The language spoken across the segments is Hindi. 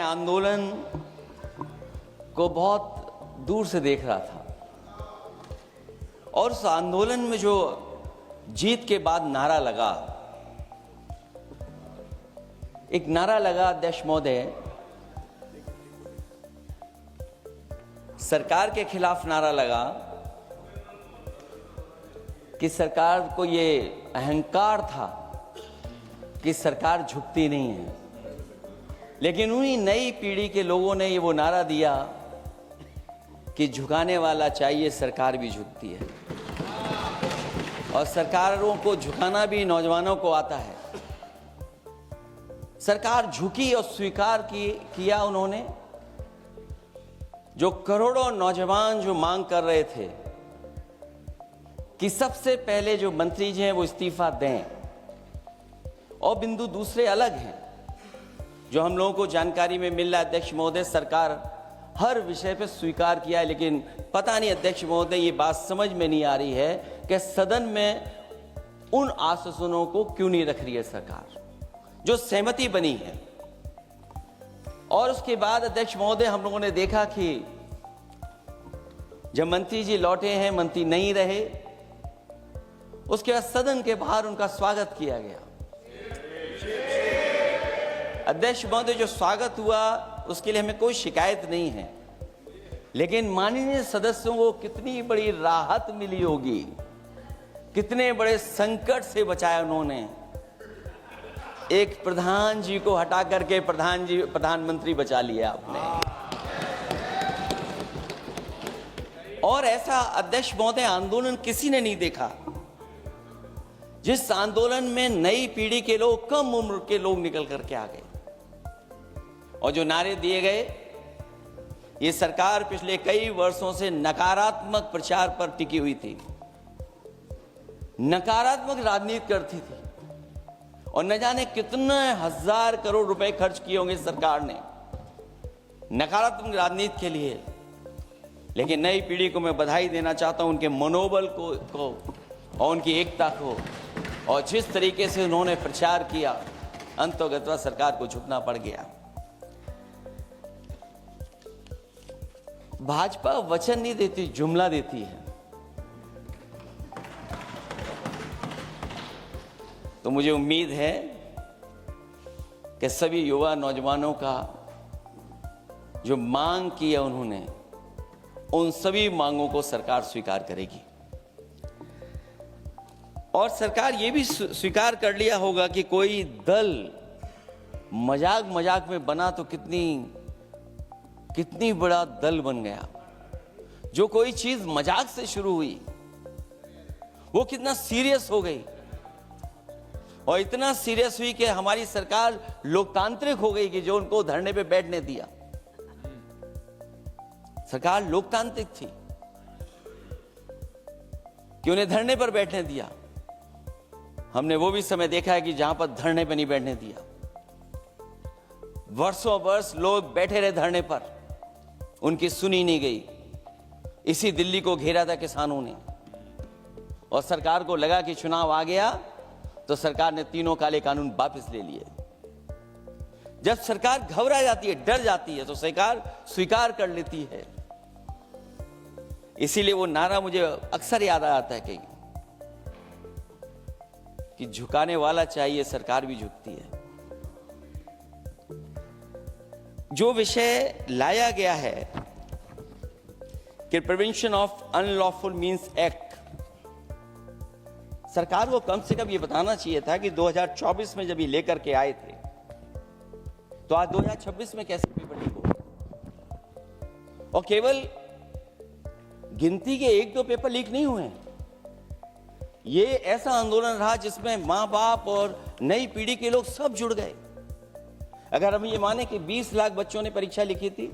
आंदोलन को बहुत दूर से देख रहा था और उस आंदोलन में जो जीत के बाद नारा लगा, एक नारा लगा अध्यक्ष महोदय, सरकार के खिलाफ नारा लगा कि सरकार को ये अहंकार था कि सरकार झुकती नहीं है, लेकिन उन्हीं नई पीढ़ी के लोगों ने ये वो नारा दिया कि झुकाने वाला चाहिए, सरकार भी झुकती है। और सरकारों को झुकाना भी नौजवानों को आता है। सरकार झुकी और स्वीकार किया उन्होंने। जो करोड़ों नौजवान जो मांग कर रहे थे कि सबसे पहले जो मंत्री जी हैं वो इस्तीफा दें, और बिंदु दूसरे अलग हैं जो हम लोगों को जानकारी में मिल रहा है। अध्यक्ष महोदय, सरकार हर विषय पे स्वीकार किया है, लेकिन पता नहीं अध्यक्ष महोदय ये बात समझ में नहीं आ रही है कि सदन में उन आश्वासनों को क्यों नहीं रख रही है सरकार, जो सहमति बनी है। और उसके बाद अध्यक्ष महोदय, हम लोगों ने देखा कि जब मंत्री जी लौटे हैं, मंत्री नहीं रहे, उसके बाद सदन के बाहर उनका स्वागत किया गया। अध्यक्ष महोदय, जो स्वागत हुआ उसके लिए हमें कोई शिकायत नहीं है, लेकिन माननीय सदस्यों को कितनी बड़ी राहत मिली होगी, कितने बड़े संकट से बचाया उन्होंने। एक प्रधान जी को हटा करके प्रधानमंत्री बचा लिया आपने। और ऐसा अध्यक्ष महोदय आंदोलन किसी ने नहीं देखा, जिस आंदोलन में नई पीढ़ी के लोग, कम उम्र के लोग निकल करके आ गए और जो नारे दिए गए। ये सरकार पिछले कई वर्षों से नकारात्मक प्रचार पर टिकी हुई थी, नकारात्मक राजनीति करती थी, और न जाने कितने हजार करोड़ रुपए खर्च किए होंगे सरकार ने नकारात्मक राजनीति के लिए। लेकिन नई पीढ़ी को मैं बधाई देना चाहता हूं, उनके मनोबल को और उनकी एकता को, और जिस तरीके से उन्होंने प्रचार किया, अंततः सरकार को झुकना पड़ गया। भाजपा वचन नहीं देती, जुमला देती है। तो मुझे उम्मीद है कि सभी युवा नौजवानों का जो मांग की है उन्होंने, उन सभी मांगों को सरकार स्वीकार करेगी। और सरकार ये भी स्वीकार कर लिया होगा कि कोई दल मजाक में बना तो कितनी बड़ा दल बन गया। जो कोई चीज मजाक से शुरू हुई वो कितना सीरियस हो गई, और इतना सीरियस हुई कि हमारी सरकार लोकतांत्रिक हो गई कि जो उनको धरने पे बैठने दिया। सरकार लोकतांत्रिक थी कि उन्हें धरने पर बैठने दिया। हमने वो भी समय देखा है कि जहां पर धरने पर नहीं बैठने दिया, वर्षों वर्ष लोग बैठे रहे धरने पर, उनकी सुनी नहीं गई। इसी दिल्ली को घेरा था किसानों ने, और सरकार को लगा कि चुनाव आ गया तो सरकार ने तीनों काले कानून वापस ले लिए। जब सरकार घबरा जाती है, डर जाती है, तो सरकार स्वीकार कर लेती है। इसीलिए वो नारा मुझे अक्सर याद आता है कि झुकाने वाला चाहिए, सरकार भी झुकती है। जो विषय लाया गया है कि prevention of unlawful means act, सरकार को कम से कम ये बताना चाहिए था कि 2024 में जब ये लेकर के आए थे तो आज 2026 में कैसे पेपर लीक हो। और केवल गिनती के 1-2 पेपर लीक नहीं हुए हैं। ये ऐसा आंदोलन रहा जिसमें मां बाप और नई पीढ़ी के लोग सब जुड़ गए। अगर हम ये माने कि 20 लाख बच्चों ने परीक्षा लिखी थी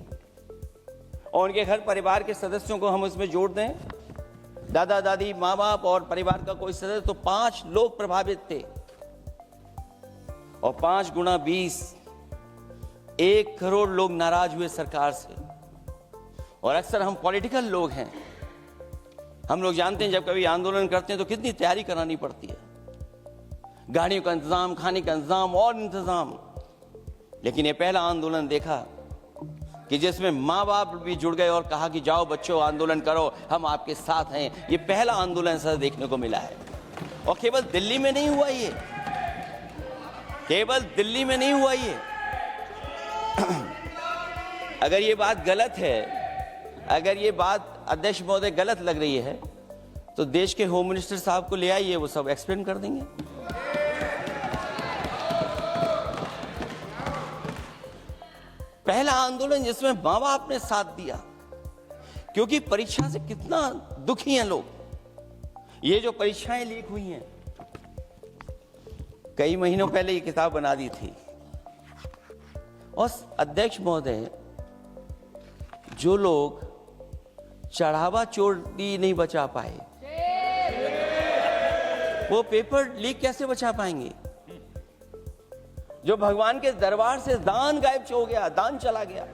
और उनके घर परिवार के सदस्यों को हम इसमें जोड़ दें, दादा दादी, माँ बाप और परिवार का कोई सदस्य, तो 5 लोग प्रभावित थे। और 5 गुणा 20, 1 करोड़ लोग नाराज हुए सरकार से। और अक्सर हम पॉलिटिकल लोग हैं, हम लोग जानते हैं जब कभी आंदोलन करते हैं तो कितनी तैयारी करानी पड़ती है, गाड़ियों का इंतजाम, खाने का इंतजाम और इंतजाम। लेकिन ये पहला आंदोलन देखा कि जिसमें माँ बाप भी जुड़ गए और कहा कि जाओ बच्चों आंदोलन करो, हम आपके साथ हैं। ये पहला आंदोलन ऐसा देखने को मिला है। और केवल दिल्ली में नहीं हुआ ये, केवल दिल्ली में नहीं हुआ ये। अगर ये बात गलत है, अगर ये बात अध्यक्ष महोदय गलत लग रही है, तो देश के होम मिनिस्टर साहब को ले आइए, वो सब एक्सप्लेन कर देंगे। पहला आंदोलन जिसमें माँ बाप ने साथ दिया, क्योंकि परीक्षा से कितना दुखी हैं लोग। ये जो परीक्षाएं लीक हुई हैं, कई महीनों पहले ये किताब बना दी थी, और अध्यक्ष महोदय, जो लोग चढ़ावा चोरी नहीं बचा पाए, वो पेपर लीक कैसे बचा पाएंगे? जो भगवान के दरबार से दान गायब हो गया, दान चला गया,